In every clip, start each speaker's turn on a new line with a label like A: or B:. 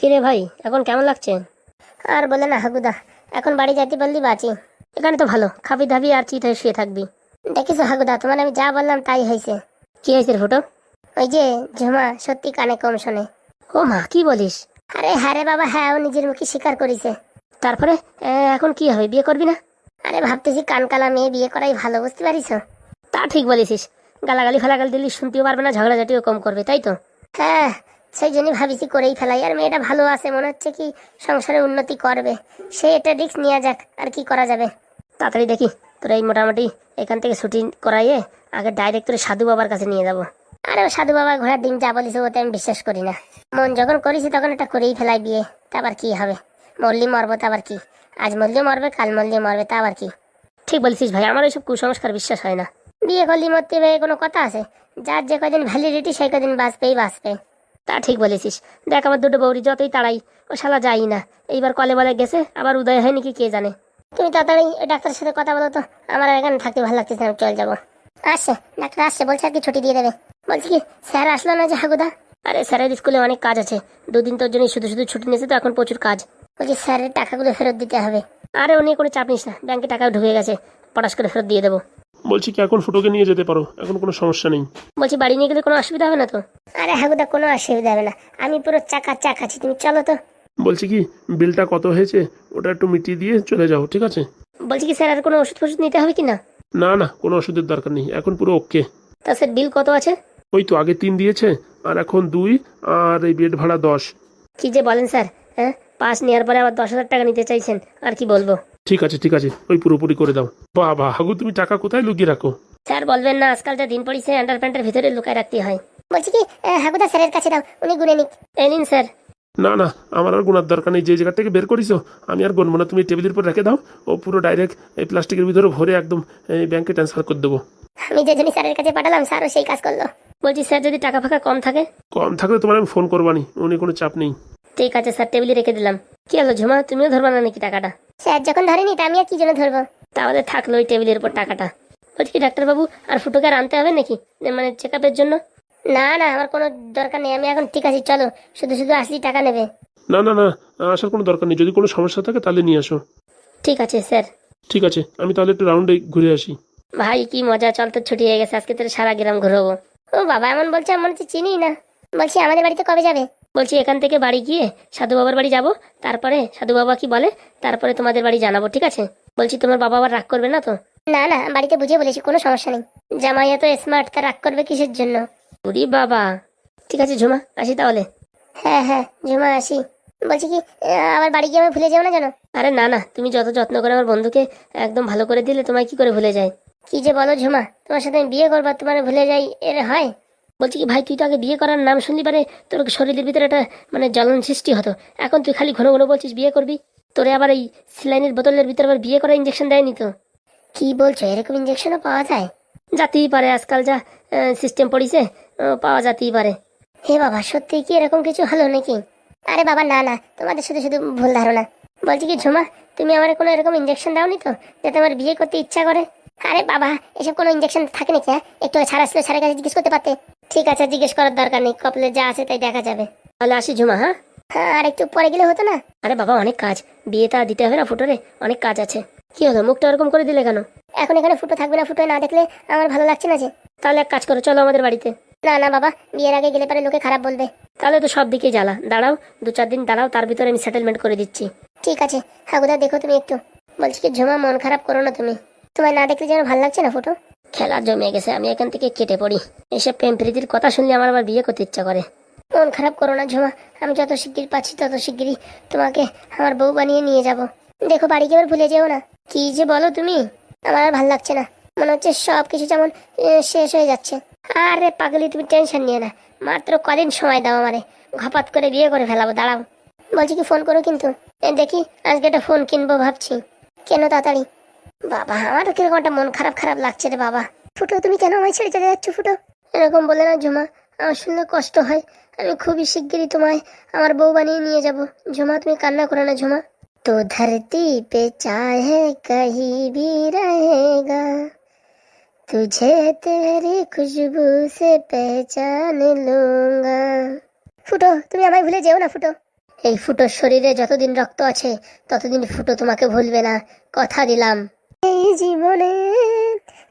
A: কিরে ভাই, এখন কেমন লাগছে? আর বলে না হাগুদা, এখন বাড়ি যাইতে পারলি বাঁচি। এখানে তো ভালো, খাবি দাবি আর চিত হয়ে শুয়ে থাকবি। দেখিস হাগুদা, তোমার আমি যা বললাম তাই হয়েছে। কি হয়েছে রে ফুটো? ওই যে ঝুমা সত্যি কানে কম শোনে। ও মা, কি বলিস? আরে হ্যাঁ রে বাবা, হ্যাঁ, ও নিজের মুখে স্বীকার করেছে। তারপরে এখন কি হবে, বিয়ে করবি না? আরে ভাবতেছি কানকালা মেয়ে বিয়ে করাই ভালো, বুঝতে পারিস? তা ঠিক বলেছিস। গালাগালি ফালাগালি দিলি শুনতেও পারবে না, ঝগড়াঝাটিও কম করবে, তাই তো? হ্যাঁ, সেই জন্যই ভাবিছি করেই ফেলাই। আর মেয়েটা ভালো আছে, মনে হচ্ছে কি সংসারে উন্নতি করবে। সে এটা রিস্ক নেওয়া যাক, আর কি করা যাবে। তাড়াতাড়ি দেখি তোরা এই মোটামুটি এখান থেকে ছুটি করাইয়ে আগে ডাইরেক্ট তোর সাধু বাবার কাছে নিয়ে যাবো। আরে ও সাধু বাবা ঘোড়ার ডিম যা বলিস ওতে আমি বিশ্বাস করি না। মন যখন করেছি তখন এটা করেই ফেলাই বিয়ে, তা আবার কি হবে? মরলি মরবো, তা আবার কি? আজ মরলেও মরবে, কাল মরলেও মরবে, তা আবার কি? ঠিক বলছিস ভাই, আমার ওইসব কুসংস্কার বিশ্বাস হয় না। বিয়ে করলি মরতে হবে কোনো কথা আছে? যার যে কদিন ভ্যালিডিটি সেই কদিন বাঁচবেই বাঁচবে। তা ঠিক বলেছিস। দেখ আমার দুটো বৌরি যতই তাড়াই, ও শালা যাই না। এইবার কলে বলে গেছে, আবার উদয় হয় নাকি কে জানে। তুমি তাড়াতাড়ি ওই ডাক্তারের সাথে কথা বলো তো, আমার আর এখানে থাকতে ভালো লাগতেছে না, আমি চলে যাবো। আসছে, ডাক্তার আসছে, বলছে আর কি ছুটি দিয়ে দেবে। বলছি কি স্যার আসলো না যে হাগুদা? আরে স্যারের স্কুলে অনেক কাজ আছে, দুদিন তোর জন্য শুধু শুধু ছুটি নিয়েছে, তো এখন প্রচুর কাজ। বলছি স্যারের টাকাগুলো ফেরত দিতে হবে। আরে ও নিয়ে কোনো চাপ নিস না, ব্যাংকে টাকাও ঢুকে গেছে, পটাশ করে ফেরত দিয়ে দেবো।
B: বলছি কি এখন ফুটোকে নিয়ে যেতে পারো, এখন কোনো সমস্যা নেই।
A: বলছি বাড়ি নিয়ে গেলে কোনো অসুবিধা হবে না তো? আরে হাগুদা, কোনো অসুবিধা হবে না, আমি পুরো চাক আছি, তুমি চলো তো।
B: বলছি কি বিলটা কত হয়েছে ওটা একটু মিটিয়ে দিয়ে চলে যাও, ঠিক আছে?
A: বলছি কি স্যার, আর কোনো ওষুধ ফষুধ নিতে হবে কি না?
B: না না, কোনো ওষুধের দরকার নেই, এখন পুরো ওকে।
A: তা স্যার বিল কত আছে?
B: ওই তো আগে 3 দিয়েছে, আর এখন 2, আর এই বেড ভাড়া 10।
A: কি যে বলেন স্যার, হ্যাঁ, পাস নেওয়ার পরে আবার 10,000 টাকা নিতে চাইছেন, আর কি বলবো।
B: ঠিক আছে ঠিক আছে, ওই পুরোপুরি করে দাও। বাবা হাগু, তুমি টাকা কোথায় লুকিয়ে রাখো?
A: স্যার বলবেন না, আজকাল যা দিন পড়িছে আন্ডার প্যান্টের ভিতরে লুকায় রাখতে হয়। বলছি কি হাগুদা স্যারের কাছে দাও, উনি গুনে নিক। এই নিন স্যার।
B: না না, আমার আর গোনার দরকার নেই, যে জায়গা থেকে বের করিছো আমি আর গুনবো না, তুমি টেবিলের উপর রেখে দাও। ও পুরো ডাইরেক্ট এই প্লাস্টিকের ভিতরে ভরে একদম এই ব্যাংকে ট্রান্সফার করে দেবো।
A: আমি যে জন্য স্যারের কাছে পাঠালাম, স্যারও সেই কাজ করলো। বলছি স্যার, যদি টাকা ফাঁকা কম থাকে?
B: কম থাকলে তোমার আমি ফোন করবানি, উনি কোনো চাপ নেই।
A: ঠিক আছে স্যার, টেবিলে রেখে দিলাম। কি হলো ঝুমা, তুমিও ধরবা না নাকি টাকাটা? স্যার যখন ধরেনি তা আমি আর কি জন্য ধরবো? তাহলে থাকলো ওই টেবিলের উপর টাকাটা। বলছি কি ডাক্তারবাবু, আর ফুটোকে আর আনতে হবে নাকি, মানে চেক আপের জন্য? না না, আমার কোনো দরকার নেই, আমি এখন ঠিক আছি, চলো। শুধু শুধু আসলি টাকা নেবে?
B: না না না, আসার কোনো দরকার নেই, যদি কোনো সমস্যা থাকে তাহলে নিয়ে আসো।
A: ঠিক আছে স্যার।
B: ঠিক আছে, আমি তাহলে একটু রাউন্ডে ঘুরে আসি।
A: ভাই কি মজা, চল তো ছুটি হয়ে গেছে, আজকে তোর সারা গ্রাম ঘুরবো। ও বাবা, এমন বলছে আমি মনে হচ্ছে চিনি না। বলছি আমাদের বাড়িতে কবে যাবে? বলছি এখান থেকে বাড়ি গিয়ে সাধু বাবার বাড়ি যাব, তারপরে সাধু বাবা কি বলে তারপরে তোমাদের বাড়ি জানাবো, ঠিক আছে? বলছি তোমার বাবা আবার রাগ করবে না তো? না না, বাড়িতে বুঝিয়ে বলেছি, কোনো সমস্যা নেই। জামাই এত স্মার্ট, তা রাগ করবে কিসের জন্য? ওরে বাবা। ঠিক আছে ঝুমা, আসি তাহলে। হ্যাঁ হ্যাঁ ঝুমা, আসি। বলছি কি আবার বাড়ি গিয়ে আমি ভুলে যাও না জানো? আরে না না, তুমি যত যত্ন করে আমার বন্ধুকে একদম ভালো করে দিলে, তোমায় কি করে ভুলে যায়? কি যে বলো ঝুমা, তোমার সাথে আমি বিয়ে করবো তোমার ভুলে যাই, এর হয়? বলছি কি ভাই, তুই তো আগে বিয়ে করার নাম শুনলি পারে তোর শরীরের ভিতরে একটা মানে জ্বলন সৃষ্টি হতো, এখন তুই খালি ঘন ঘন বলছিস বিয়ে করবি। তোরে আবার এই স্যালাইনের বোতলের ভিতরে আবার বিয়ে করা ইঞ্জেকশন দেয়নি তো? কি বলছো, এরকম ইঞ্জেকশনও পাওয়া যায়? যাতেই পারে, আজকাল যা সিস্টেম পড়িছে, পাওয়া যাতেই পারে। হে বাবা, সত্যি কি এরকম কিছু হলো নাকি? আরে বাবা না না, তোমাদের শুধু শুধু ভুল ধারণা। বলছি কি ঝুমা, তুমি আমার কোনো এরকম ইঞ্জেকশন দাওনি তো, যাতে আমার বিয়ে করতে ইচ্ছা করে? আরে বাবা, এসব কোনো ইঞ্জেকশন থাকে নাকি? হ্যাঁ, একটু ছাড়া ছিল, ছাড়ের কাছে জিজ্ঞেস করতে পারতে। ঠিক আছে, জিজ্ঞেস করার দরকার নেই, কপালে যা আছে তাই দেখা যাবে। তাহলে আসি ঝুমা। হ্যাঁ হ্যাঁ, আর একটু পরে গেলে হতো না? আরে বাবা, অনেক কাজ, বিয়েটা দিতে হবে না ফুটোরে, অনেক কাজ আছে। কি হলো, মুখটা এরকম করে দিলে কেন? এখন এখানে ফুটো থাকবে না, ফুটো না দেখলে আমার ভালো লাগছে না যে। তাহলে এক কাজ করো, চলো আমাদের বাড়িতে। না না বাবা, বিয়ের আগে গেলে পারে লোকে খারাপ বলবে। তাহলে তো সব দিকেই জ্বালা, দাঁড়াও 2-4 দিন দাঁড়াও, তার ভিতরে আমি সেটেলমেন্ট করে দিচ্ছি। ঠিক আছে হাগুদা, দেখো তুমি একটু। বলছি কি ঝুমা, মন খারাপ করো না তুমি, তোমায় না দেখলে যেন ভালো লাগছে না ফুটো। খেলা জমে গেছে, আমি এখান থেকে কেটে পড়ি। এইসব প্রেম প্রীতির কথা শুনলে আমার আবার বিয়ে করতে ইচ্ছা করে। মন খারাপ করো না ঝুমা, আমি যত শিগগির পাচ্ছি তত শিগগিরই তোমাকে আমার বউ বানিয়ে নিয়ে যাব। দেখো বাড়ি গিয়ে ভুলে যেও না। কি যে বলো তুমি, আমার আর ভাল লাগছে না, মনে হচ্ছে সব কিছু যেমন শেষ হয়ে যাচ্ছে। আরে পাগলি, তুমি টেনশন নিয়ে না, মাত্র কদিন সময় দাও আমারে, ঘপাত করে বিয়ে করে ফেলাবো, দাঁড়াও। বলছি কি ফোন করো কিন্তু, দেখি আজকে একটা ফোন কিনবো ভাবছি। কেন তাড়াতাড়ি? বাবা, আমার কিরকম একটা মন খারাপ খারাপ লাগছে রে বাবা। ফুটো, তুমি কেন আমায় ছেড়ে চলে যাচ্ছ ফুটো? এরকম বলে না ঝুমা, আমার শুনলে কষ্ট হয়। আমি খুবই শিগগিরই তোমায় আমার বউ বানিয়ে নিয়ে যাব। ঝুমা তুমি কান্না করো না ঝুমা। তো ধরती पे चाहे कहीं भी रहेगा, तुझे तेरी खुशबू से पहचान लूंगा। ফুটো, তুমি আমায় ভুলে যেও না ফুটো। এই ফুটোর শরীরে যতদিন রক্ত আছে ততদিন ফুটো তোমাকে ভুলবে না, কথা দিলাম। এই জীবনে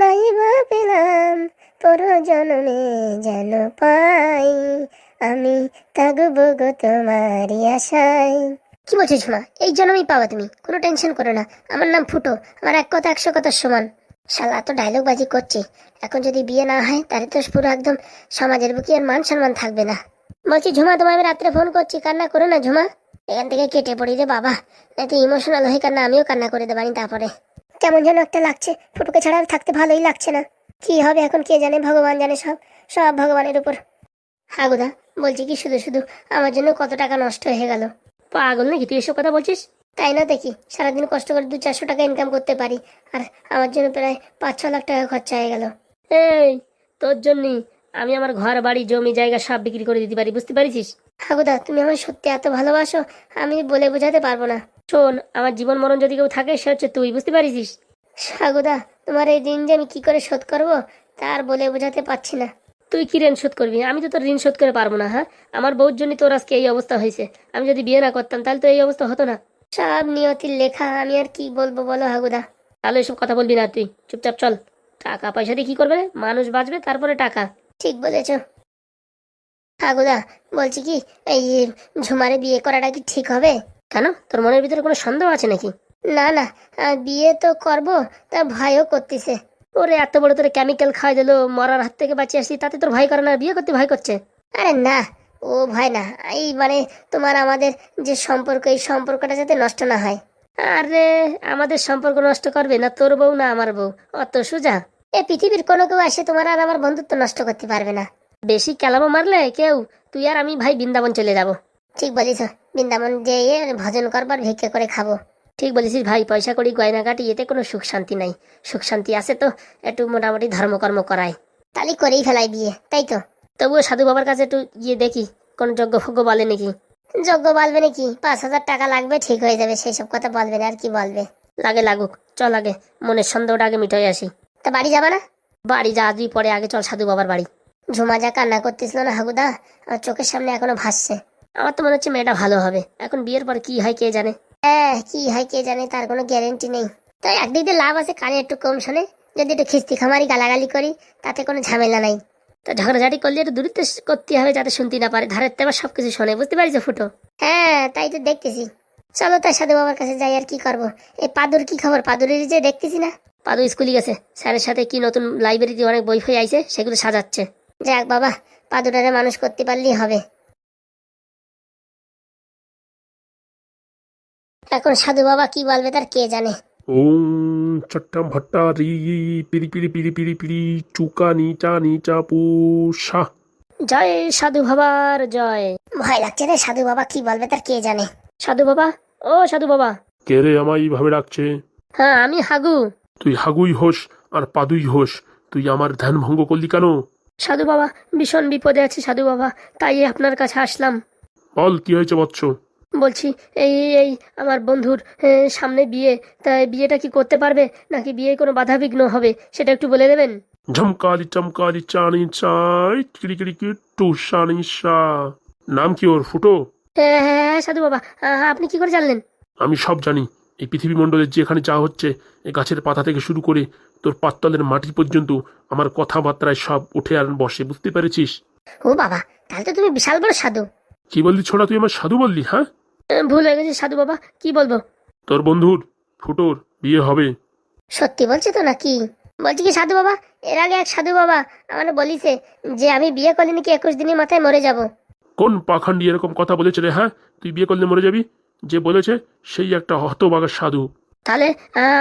A: নাই বা পেলাম, পর জন্মে যেন পাই, আমি থাকবো গো তোমারই আশায়। কি বলছিস ঝুমা, এই জন্যই পাবা তুমি, কোনো টেনশন করো না। আমার নাম ফুটো, আমার এক কথা 100 কথার সমান। শালা তো ডায়লগ বাজি করছে, এখন যদি বিয়ে না হয় তাহলে তো পুরো একদম সমাজের বুকে আর মান সম্মান থাকবে না। বলছি ঝুমা, তোমায় আমি রাত্রে ফোন করছি, কান্না করো না ঝুমা। এখান থেকে কেটে পড়ি রে বাবা, এত ইমোশনাল হয়ে কান্না আমিও কান্না করে দেবানি। তারপরে কেমন যেন একটা লাগছে, ফুটুকে ছাড়া আর থাকতে ভালোই লাগছে না। কি হবে এখন কে জানে, ভগবান জানে, সব সব ভগবানের উপর। হাগুদা, বলছি কি শুধু শুধু আমার জন্য কত টাকা নষ্ট হয়ে গেল। পাগল নাকি তুই এসব কথা বলছিস? তাই না দেখি, সারাদিন কষ্ট করে 200-400 টাকা ইনকাম করতে পারি, আর আমার জন্য প্রায় 5-6 লাখ টাকা খরচা হয়ে গেল। এই তোর জন্যই আমি আমার ঘর বাড়ি জমি জায়গা সব বিক্রি করে দিতে পারি, বুঝতে পারিস? হাগুদা, তুমি আমার সত্যি এত ভালোবাসো, আমি বলে বোঝাতে পারবো না। শোন, আমার জীবন মরণ যদি কেউ থাকে সে হচ্ছে তুই, বুঝতে পারিস? হাগুদা, তোমার এই ঋণ যে আমি কি করে শোধ করবো তার বলে বোঝাতে পারছি না। তুই কি ঋণ শোধ করবি? আমি তো তোর ঋণ শোধ করে পারবো না। হ্যাঁ, আমার বউর জন্য তোর আজকে এই অবস্থা হয়েছে, আমি যদি বিয়ে না করতাম তাহলে তো এই অবস্থা হতো না। সব নিয়তির লেখা, আমি আর কি বলবো বলো হাগুদা। তাহলে এসব কথা বলবি না, তুই চুপচাপ চল। টাকা পয়সা দিয়ে কি করবে রে? মানুষ বাঁচবে তারপরে টাকা। ঠিক বলেছ হাগুদা। বলছি কি, এই ঝুমারে বিয়ে করাটা কি ঠিক হবে? কেন, তোর মনের ভিতরে কোনো সন্দেহ আছে নাকি? না না, বিয়ে তো করবো, তা ভয়ও করতেছে। ওরে এত বড় তোরে কেমিক্যাল খাওয়াই দিল, মরার হাত থেকে বাঁচিয়ে আসি, তাতে তোর ভয় করে না? বিয়ে করতে ভয় করছে? আরে না, ও ভয় না, এই মানে তোমার আমাদের যে সম্পর্ক, এই সম্পর্কটা যাতে নষ্ট না হয়। আরে আমাদের সম্পর্ক নষ্ট করবে না তোর বউ না আমার বউ, অত সোজা? এ পৃথিবীর কোনো কেউ আসে তোমার আর আমার বন্ধুত্ব নষ্ট করতে পারবে না। বেশি কেলামো মারলে কেউ, তুই আর আমি ভাই বৃন্দাবন চলে যাব। ঠিক বলিস, বৃন্দাবন যেয়ে ভজন করবার ভিক্ষে করে খাবো। ঠিক বলেছিস ভাই, পয়সা করি গয়না কাটি, এতে কোনো সুখ শান্তি নাই। সুখ শান্তি আছে তো একটু মোটামুটি ধর্মকর্ম করায়, তাহলে করেই ফেলাই বিয়ে, তাই তো? তবুও সাধু বাবার কাছে একটু গিয়ে দেখি কোন যজ্ঞ ফজ্ঞ বলে নাকি। যজ্ঞ বলবে নাকি? 5,000 টাকা লাগবে, ঠিক হয়ে যাবে, সেই সব কথা বলবে না, আর কি বলবে। লাগে লাগুক, চল আগে মনের সন্দেহটা আগে মিটাই আসি। তা বাড়ি যাবা না? বাড়ি যা তুই পরে, আগে চল সাধু বাবার বাড়ি। ঝুমা যা কান্না করতেছিল না হাগুদা, আমার চোখের সামনে এখনো ভাসছে। আমার তো মনে হচ্ছে মেয়েটা ভালো হবে, এখন বিয়ের পর কি হয় কে জানে। হ্যাঁ, কি হয় কে জানে, তার কোনো গ্যারেন্টি নেই। তাই একদিক দিয়ে লাভ আছে, কানে একটু কম শোনে। যদি একটু খিস্তি খামারি গালাগালি করি তাতে কোনো ঝামেলা নাই। তো ঝগড়াঝাটি করলে একটু দূরত্ব করতে হবে যাতে শুনতে না পারে, ধারের তেবার সবকিছু শোনে, বুঝতে পারিস ফুটো? হ্যাঁ, তাই তো দেখতেছি। চলো তার সাধু বাবার কাছে যাই, আর কি করবো। এই পাদুর কি খবর? পাদুরের যে দেখতেছি না। পাদু স্কুলে গেছে, স্যারের সাথে কি নতুন লাইব্রেরিতে অনেক বই ফই আইছে, সেগুলো সাজাচ্ছে। যাক বাবা, পাদুটারে মানুষ করতে পারলেই হবে। এখন সাধু বাবা কি বলবে তার কে জানে।
B: ওম চট্টাম ভট্টা রি পিরি পিরি পিরি পিরি পিরি চুকা নিচা নিচা পুষা।
A: জয় সাধু বাবার জয়। ভয় লাগছে রে, সাধু বাবা কি বলবে তার কে জানে। সাধু বাবা, ও সাধু বাবা।
B: কে রে আমায় এইভাবে ডাকছে?
A: হ্যাঁ, আমি হাগু।
B: তুই হাগুই হোস আর পাদুই হোস, তুই আমার ধ্যান ভঙ্গ করলি কেন?
A: সাধু বাবা, ভীষণ বিপদে আছি সাধু বাবা, তাই আপনার কাছে আসলাম।
B: বল কি হয়েছে বৎস?
A: বলছি এই এই আমার বন্ধুর সামনে বিয়ে, তাই বিয়েটা কি করতে পারবে নাকি বিয়ে কোনো বাধা বিঘ্ন হবে সেটা একটু বলে দেবেন।
B: ঝমকারি চমকারি চানি চাই কিড়ি কিড়ি কি টুসানি সা। নাম কি ওর? ফুটো?
A: হ্যাঁ হ্যাঁ হ্যাঁ, সাধু বাবা, আপনি কি করে জানলেন?
B: আমি সব জানি। এই পৃথিবী মণ্ডলের যেখানে যা হচ্ছে, এই গাছের পাতা থেকে শুরু করে তোর পাততলের মাটি পর্যন্ত আমার কথাবার্তায় সব উঠে আর বসে, বুঝতে পেরেছিস?
A: ও বাবা, তাহলে তো তুমি বিশাল বড় সাধু।
B: কি বললি ছোড়া, তুই আমার সাধু বললি? হ্যাঁ,
A: ভুল হয়ে গেছে সাধু বাবা, কি বলবো।
B: তোর বন্ধুর ফুটোর বিয়ে হবে।
A: সত্যি বলছি তো নাকি? বলছি কি সাধু বাবা, এর আগে এক সাধু বাবা আমার বলিছে যে আমি বিয়ে করলে নাকি 21 দিনের মাথায় মরে যাব।
B: কোন পাখান্ডি এরকম কথা বলেছে রে? হ্যাঁ, তুই বিয়ে করলে মরে যাবি? যে বলেছে সেই একটা হতবাগা সাধু।
A: তাহলে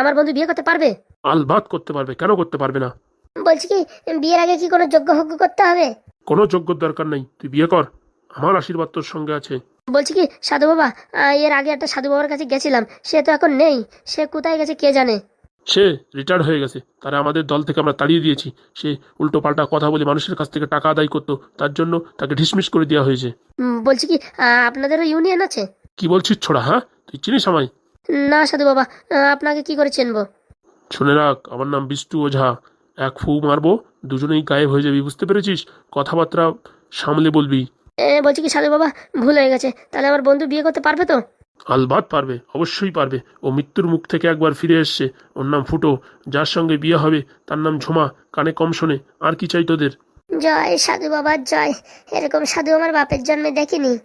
A: আমার বন্ধু বিয়ে করতে পারবে?
B: আলবাত করতে পারবে, কেন করতে পারবে না?
A: বলছি কি, বিয়ের আগে কি কোনো যজ্ঞ ফজ্ঞ করতে হবে?
B: কোনো যোগ্যর দরকার নেই, তুই বিয়ে কর, আমার আশীর্বাদ তোর সঙ্গে আছে।
A: বলছি কি সাধু বাবা, এর আগে একটা সাধু বাবার কাছে গেছিলাম, সে তো এখন নেই, সে কোথায় গেছে কে জানে।
B: সে রিটায়ার্ড হয়ে গেছে, তারা আমাদের দল থেকে আমরা তাড়িয়ে দিয়েছি। সে উল্টো পাল্টা কথা বলে মানুষের কাছ থেকে টাকা আদায় করতো, তার জন্য তাকে ডিসমিস করে দেওয়া হয়েছে।
A: বলছি কি আপনাদেরও ইউনিয়ন আছে?
B: কি বলছিস ছোড়া? হ্যাঁ, তুই চিনিস আমায়?
A: না সাধু বাবা, আপনাকে কি করে চিনবো?
B: শুনে রাখ, আমার নাম বিষ্টু ওঝা। এক ফু মারবো, দুজনেই গায়েব হয়ে যাবি, বুঝতে পেরেছিস? কথাবার্তা সামলে বলবি।
A: বলছি কি সাধু বাবা, ভুল হয়ে গেছে, তাহলে আমার বন্ধু বিয়ে করতে পারবে তো?
B: আলবাত পারবে, অবশ্যই পারবে। ও মৃত্যুর মুখ থেকে একবার ফিরে এসছে। ওর নাম ফুটো। যার সঙ্গে বিয়ে হবে তার নাম ঝুমা। কানে কম শোনে। আর কি চাই তোদের?
A: জয় সাধু বাবার জয়। এরকম সাধু আমার বাপের জন্মে দেখিনি।